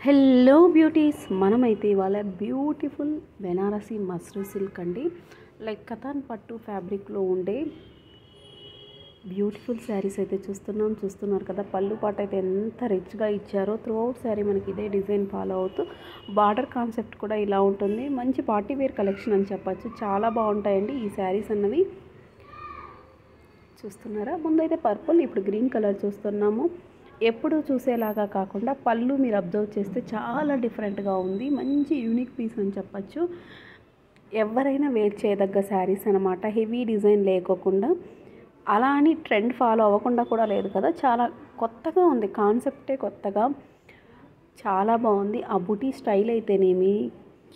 Hello beauties, మనమైతే ఇవాళ beautiful Banarasi మస్రూ silk అండి, లైక్ కథాన్ పట్టు ఫ్యాబ్రిక్లో ఉండే బ్యూటిఫుల్ శారీస్ అయితే చూస్తున్నారు కదా. పళ్ళు పాట అయితే ఎంత రిచ్గా ఇచ్చారో. త్రూ అవుట్ శారీ మనకి ఇదే డిజైన్ ఫాలో అవుతూ బార్డర్ కాన్సెప్ట్ కూడా ఇలా ఉంటుంది. మంచి పార్టీ వేర్ కలెక్షన్ అని చెప్పచ్చు. చాలా బాగుంటాయండి ఈ శారీస్ అన్నవి. చూస్తున్నారా, ముందైతే పర్పుల్, ఇప్పుడు గ్రీన్ కలర్ చూస్తున్నాము. ఎప్పుడు చూసేలాగా కాకుండా పళ్ళు మీరు అబ్జర్వ్ చేస్తే చాలా డిఫరెంట్గా ఉంది. మంచి యూనిక్ పీస్ అని చెప్పచ్చు. ఎవరైనా వేర్ చేయదగ్గ శారీస్ అనమాట. హెవీ డిజైన్ లేకోకుండా, అలా అని ట్రెండ్ ఫాలో అవ్వకుండా కూడా లేదు కదా. చాలా కొత్తగా ఉంది, కాన్సెప్టే కొత్తగా చాలా బాగుంది. ఆ బుటీ స్టైల్ అయితేనేమి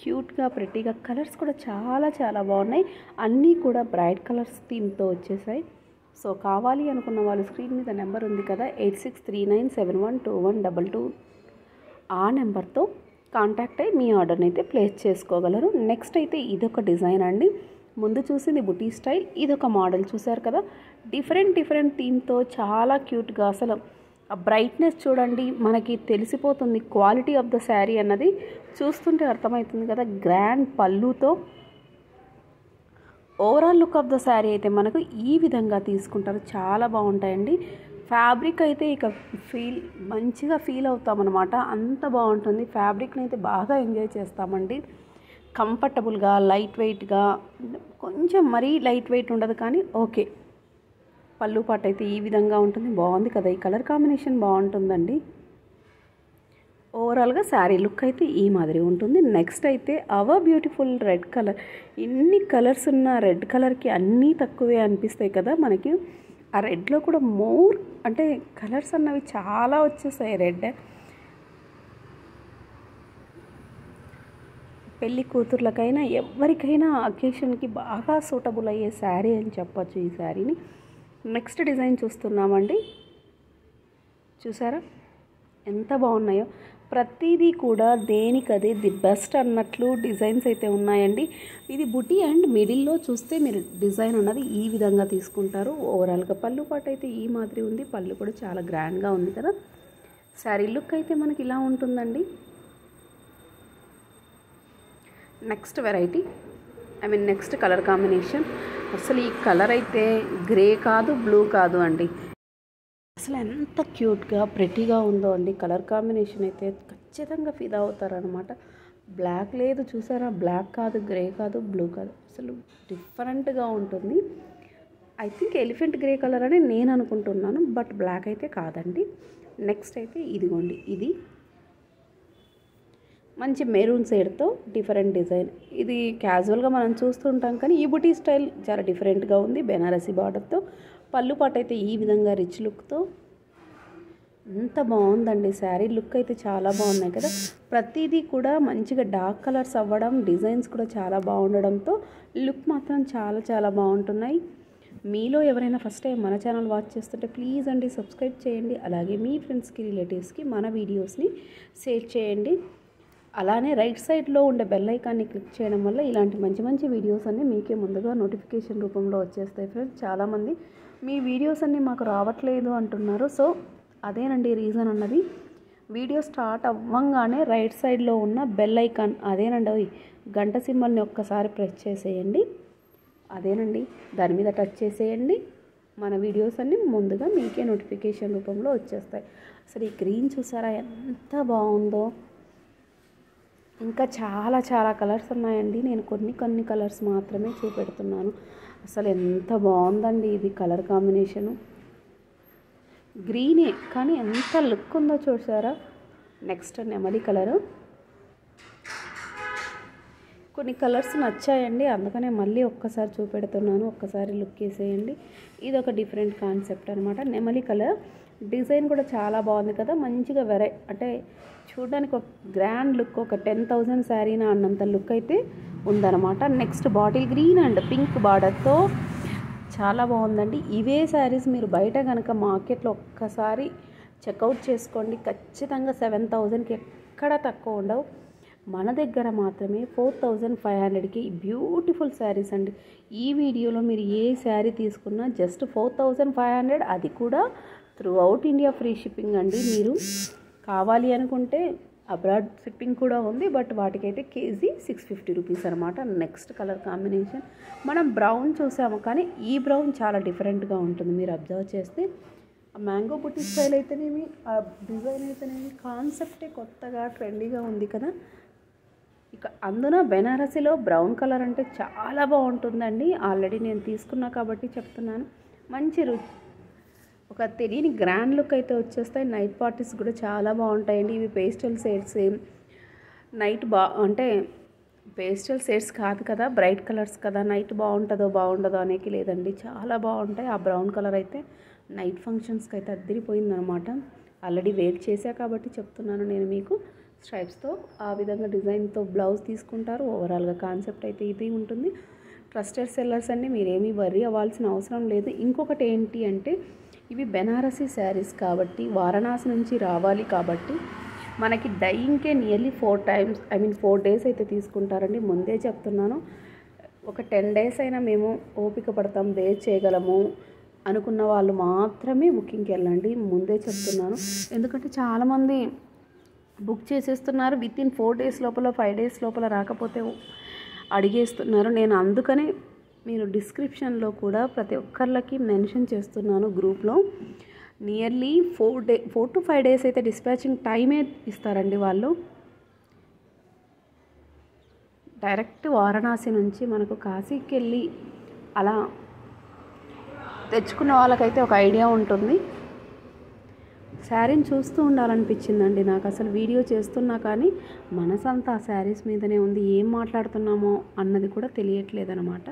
క్యూట్గా ప్రెట్టీగా, కలర్స్ కూడా చాలా చాలా బాగున్నాయి. అన్నీ కూడా బ్రైట్ కలర్స్ థీమ్తో వచ్చేసాయి. సో కావాలి అనుకున్న వాళ్ళు స్క్రీన్ మీద నెంబర్ ఉంది కదా, 8639712122, ఆ నెంబర్తో కాంటాక్ట్ అయ్యి మీ ఆర్డర్ని అయితే ప్లేస్ చేసుకోగలరు. నెక్స్ట్ అయితే ఇదొక డిజైన్ అండి. ముందు చూసింది బుటీ స్టైల్, ఇదొక మోడల్ చూసారు కదా. డిఫరెంట్ థీమ్తో చాలా క్యూట్గా, అసలు ఆ బ్రైట్నెస్ చూడండి, మనకి తెలిసిపోతుంది క్వాలిటీ ఆఫ్ ద శారీ అన్నది. చూస్తుంటే అర్థమవుతుంది కదా. గ్రాండ్ పళ్ళుతో overall look of the sari అయితే మనకు ఈ విధంగా తీసుకుంటారు. చాలా బాగుంటాయండి. ఫ్యాబ్రిక్ అయితే ఇక మంచిగా ఫీల్ అవుతామన్నమాట. అంత బాగుంటుంది. ఫ్యాబ్రిక్ని అయితే బాగా ఎంజాయ్ చేస్తామండి. కంఫర్టబుల్గా, లైట్ వెయిట్గా, కొంచెం మరీ లైట్ వెయిట్ ఉండదు కానీ ఓకే. పళ్ళు పాట అయితే ఈ విధంగా ఉంటుంది. బాగుంది కదా. ఈ కలర్ కాంబినేషన్ బాగుంటుందండి. ఓవరాల్గా శారీ లుక్ అయితే ఈ మాదిరి ఉంటుంది. నెక్స్ట్ అయితే అవర్ బ్యూటిఫుల్ రెడ్ కలర్. ఇన్ని కలర్స్ ఉన్న రెడ్ కలర్కి అన్నీ తక్కువే అనిపిస్తాయి కదా మనకి. ఆ రెడ్లో కూడా మోర్ అంటే కలర్స్ అన్నవి చాలా వచ్చేసాయి. రెడ్ పెళ్ళి కూతుర్లకైనా ఎవరికైనా అకేషన్కి బాగా సూటబుల్ అయ్యే శారీ అని చెప్పచ్చు ఈ శారీని. నెక్స్ట్ డిజైన్ చూస్తున్నామండి. చూసారా ఎంత బాగున్నాయో. ప్రతిదీ కూడా దేనికదే ది బెస్ట్ అన్నట్లు డిజైన్స్ అయితే ఉన్నాయండి. ఇది బుటీ అండ్ మిడిల్లో చూస్తే మీరు డిజైన్ అన్నది ఈ విధంగా తీసుకుంటారు. ఓవరాల్గా పళ్ళు పాట అయితే ఈ మాదిరి ఉంది. పళ్ళు కూడా చాలా గ్రాండ్గా ఉంది కదా. శారీ లుక్ అయితే మనకి ఇలా ఉంటుందండి. Next variety, next colour combination. అసలు ఈ కలర్ అయితే గ్రే కాదు, బ్లూ కాదు అండి. అసలు ఎంత క్యూట్గా ప్రెట్టీగా ఉందో అండి. కలర్ కాంబినేషన్ అయితే ఖచ్చితంగా ఫిదా అవుతారనమాట. బ్లాక్ లేదు చూసారా, బ్లాక్ కాదు, గ్రే కాదు, బ్లూ కాదు, అసలు డిఫరెంట్గా ఉంటుంది. I think elephant grey colour అని నేను అనుకుంటున్నాను, బట్ బ్లాక్ అయితే కాదండి. నెక్స్ట్ అయితే ఇదిగోండి, ఇది మంచి మెరూన్ షేడ్తో డిఫరెంట్ డిజైన్. ఇది క్యాజువల్గా మనం చూస్తుంటాం కానీ ఈ బుటీ స్టైల్ చాలా డిఫరెంట్గా ఉంది. బెనారసీ బార్డర్తో పళ్ళు పాట అయితే ఈ విధంగా రిచ్ లుక్తో ఎంత బాగుందండి. శారీ లుక్ అయితే చాలా బాగున్నాయి కదా. ప్రతిదీ కూడా మంచిగా డార్క్ కలర్స్ అవ్వడం, డిజైన్స్ కూడా చాలా బాగుండడంతో లుక్ మాత్రం చాలా చాలా బాగుంటున్నాయి. మీలో ఎవరైనా ఫస్ట్ టైం మన ఛానల్ వాచ్ చేస్తుంటే ప్లీజ్ అండి సబ్స్క్రైబ్ చేయండి. అలాగే మీ ఫ్రెండ్స్కి, రిలేటివ్స్కి మన వీడియోస్ని షేర్ చేయండి. అలానే రైట్ సైడ్లో ఉండే బెల్ ఐకాన్ని క్లిక్ చేయడం వల్ల ఇలాంటి మంచి మంచి వీడియోస్ అన్నీ మీకే ముందుగా నోటిఫికేషన్ రూపంలో వచ్చేస్తాయి ఫ్రెండ్స్. చాలామంది మీ వీడియోస్ అన్నీ మాకు రావట్లేదు అంటున్నారు. సో అదేనండి రీజన్ అన్నది. వీడియో స్టార్ట్ అవ్వంగానే రైట్ సైడ్లో ఉన్న బెల్ ఐకాన్, అదేనండి గంట సింబల్ని ఒక్కసారి ప్రెస్ చేసేయండి. అదేనండి, దాని మీద టచ్ చేసేయండి. మన వీడియోస్ అన్నీ ముందుగా మీకే నోటిఫికేషన్ రూపంలో వచ్చేస్తాయి. అసలు ఈ గ్రీన్ చూసారా ఎంత బాగుందో. ఇంకా చాలా చాలా కలర్స్ ఉన్నాయండి. నేను కొన్ని కలర్స్ మాత్రమే చూపెడుతున్నాను. అసలు ఎంత బాగుందండి ఇది కలర్ కాంబినేషను. గ్రీనే కానీ ఎంత లుక్ ఉందో చూసారా. నెక్స్ట్ నెమలి కలరు. కొన్ని కలర్స్ నచ్చాయండి, అందుకనే మళ్ళీ ఒక్కసారి చూపెడుతున్నాను. ఒక్కసారి లుక్ వేసేయండి. ఇది ఒక డిఫరెంట్ కాన్సెప్ట్ అనమాట. నెమలి కలర్ డిజైన్ కూడా చాలా బాగుంది కదా. మంచిగా అంటే చూడడానికి ఒక గ్రాండ్ లుక్, ఒక 10,000 శారీనా అన్నంత లుక్ అయితే ఉందన్నమాట. Next bottle green and pink బార్డర్తో చాలా బాగుందండి. ఇవే శారీస్ మీరు బయట కనుక మార్కెట్లో ఒక్కసారి చెక్అవుట్ చేసుకోండి. ఖచ్చితంగా 7,000కి ఎక్కడ తక్కువ ఉండవు. మన దగ్గర మాత్రమే 4,500కి బ్యూటిఫుల్ శారీస్ అండి. ఈ వీడియోలో మీరు ఏ శారీ తీసుకున్నా జస్ట్ 4,500, అది కూడా through out India free shipping అండి. మీరు కావాలి అనుకుంటే అబ్రాడ్ షిప్పింగ్ కూడా ఉంది, బట్ వాటికైతే కేజీ 650 రూపీస్ అనమాట. నెక్స్ట్ కలర్ కాంబినేషన్ మనం బ్రౌన్ చూసాము, కానీ ఈ బ్రౌన్ చాలా డిఫరెంట్గా ఉంటుంది. మీరు అబ్జర్వ్ చేస్తే ఆ మ్యాంగో బుట్టి స్టైల్ అయితేనేమి, ఆ డిజైన్ అయితేనేమి, కాన్సెప్టే కొత్తగా ట్రెండీగా ఉంది కదా. ఇక అందున బెనారసీలో బ్రౌన్ కలర్ అంటే చాలా బాగుంటుందండి. ఆల్రెడీ నేను తీసుకున్నా కాబట్టి చెప్తున్నాను. మంచి ఒక తెలియని గ్రాండ్ లుక్ అయితే వచ్చేస్తాయి. నైట్ పార్టీస్ కూడా చాలా బాగుంటాయండి. ఇవి పేస్టల్ షేడ్స్, నైట్ అంటే పేస్టల్ షేడ్స్ కాదు కదా, బ్రైట్ కలర్స్ కదా, నైట్ బాగుంటుందో అనేది లేదండి, చాలా బాగుంటాయి. ఆ బ్రౌన్ కలర్ అయితే నైట్ ఫంక్షన్స్కి అయితే అద్దరిపోయిందనమాట. ఆల్రెడీ వేర్ చేశా కాబట్టి చెప్తున్నాను నేను మీకు. స్ట్రైప్స్తో ఆ విధంగా డిజైన్తో బ్లౌజ్ తీసుకుంటారు. ఓవరాల్గా కాన్సెప్ట్ అయితే ఇది ఉంటుంది. ట్రస్టెడ్ సెల్లర్స్ అండి, మీరేమీ వర్రీ అవ్వాల్సిన అవసరం లేదు. ఇంకొకటి ఏంటి అంటే, ఇవి బెనారసీ శారీస్ కాబట్టి, వారణాసి నుంచి రావాలి కాబట్టి మనకి డైయింగ్కే నియర్లీ 4 డేస్ అయితే తీసుకుంటారండి. ముందే చెప్తున్నాను. ఒక 10 డేస్ అయినా మేము ఓపిక పడతాం, వేర్ చేయగలము అనుకున్న వాళ్ళు మాత్రమే బుకింగ్కి వెళ్ళండి. ముందే చెప్తున్నాను. ఎందుకంటే చాలామంది బుక్ చేసేస్తున్నారు. వితిన్ 4 డేస్ లోపల, 5 డేస్ లోపల రాకపోతే అడిగేస్తున్నారు. నేను అందుకనే మీరు డిస్క్రిప్షన్లో కూడా ప్రతి ఒక్కరికి మెన్షన్ చేస్తున్నాను గ్రూప్లో. నియర్లీ 4 to 5 డేస్ అయితే డిస్పాచింగ్ టైమే ఇస్తారండి వాళ్ళు. డైరెక్ట్ వారణాసి నుంచి మనకు కాశీకి వెళ్ళి అలా తెచ్చుకున్న వాళ్ళకైతే ఒక ఐడియా ఉంటుంది. శారీని చూస్తూ ఉండాలనిపించిందండి నాకు. అసలు వీడియో చేస్తున్నా కానీ మనసంతా ఆ శారీస్ మీదనే ఉంది. ఏం మాట్లాడుతున్నామో అన్నది కూడా తెలియట్లేదు అనమాట.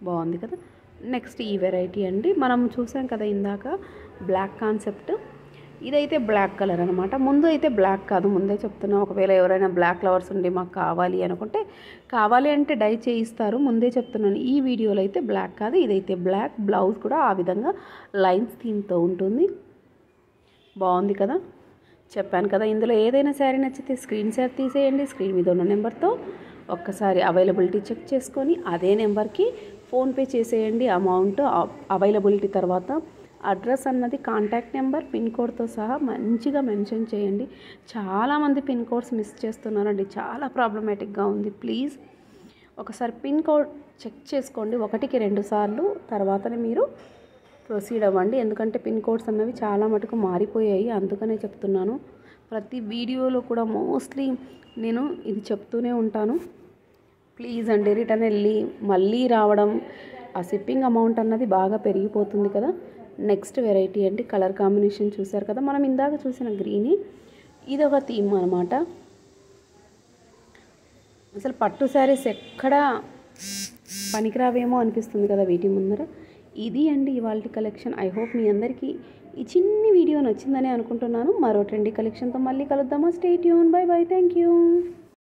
బాగుంది కదా. నెక్స్ట్ ఈ వెరైటీ అండి, మనం చూసాం కదా ఇందాక బ్లాక్ కాన్సెప్ట్. ఇదైతే బ్లాక్ కలర్ అనమాట. ముందు అయితే బ్లాక్ కాదు, ముందే చెప్తున్నా. ఒకవేళ ఎవరైనా బ్లాక్ లవర్స్ ఉండి మాకు కావాలి అనుకుంటే, కావాలి అంటే డై చేయిస్తారు. ముందే చెప్తున్నాను, ఈ వీడియోలో అయితే బ్లాక్ కాదు. ఇదైతే బ్లాక్. బ్లౌజ్ కూడా ఆ విధంగా లైన్స్ థీమ్తో ఉంటుంది. బాగుంది కదా. చెప్పాను కదా, ఇందులో ఏదైనా శారీ నచ్చితే స్క్రీన్ షాట్ తీసేయండి. స్క్రీన్ మీద ఉన్న నెంబర్తో ఒక్కసారి అవైలబిలిటీ చెక్ చేసుకొని అదే నెంబర్కి ఫోన్పే చేసేయండి. అమౌంట్ అవైలబిలిటీ తర్వాత అడ్రస్ అన్నది కాంటాక్ట్ నెంబర్, పిన్ కోడ్తో సహా మంచిగా మెన్షన్ చేయండి. చాలామంది పిన్ కోడ్స్ మిస్ చేస్తున్నారండి, చాలా ప్రాబ్లమేటిక్గా ఉంది. ప్లీజ్ ఒకసారి పిన్ కోడ్ చెక్ చేసుకోండి 1కి 2 సార్లు, తర్వాతనే మీరు ప్రొసీడ్ అవ్వండి. ఎందుకంటే పిన్ కోడ్స్ అన్నవి చాలా మటుకు మారిపోయాయి, అందుకనే చెప్తున్నాను. ప్రతి వీడియోలో కూడా మోస్ట్లీ నేను ఇది చెప్తూనే ఉంటాను. ప్లీజ్ అండి, రిటర్న్ వెళ్ళి మళ్ళీ రావడం, ఆ షిప్పింగ్ అమౌంట్ అన్నది బాగా పెరిగిపోతుంది కదా. నెక్స్ట్ వెరైటీ అండి, కలర్ కాంబినేషన్ చూసారు కదా, మనం ఇందాక చూసిన గ్రీన్, ఇది ఒక థీమ్ అనమాట. అసలు పట్టు శారీస్ ఎక్కడా పనికిరావేమో అనిపిస్తుంది కదా వీటి ముందర. ఇది అండి ఇవాల్టి కలెక్షన్. ఐ హోప్ మీ అందరికీ ఈ చిన్ని వీడియో నచ్చిందని అనుకుంటున్నాను. మరో ట్రెండీ కలెక్షన్తో మళ్ళీ కలుద్దామా. Stay tune. Bye bye. Thank you.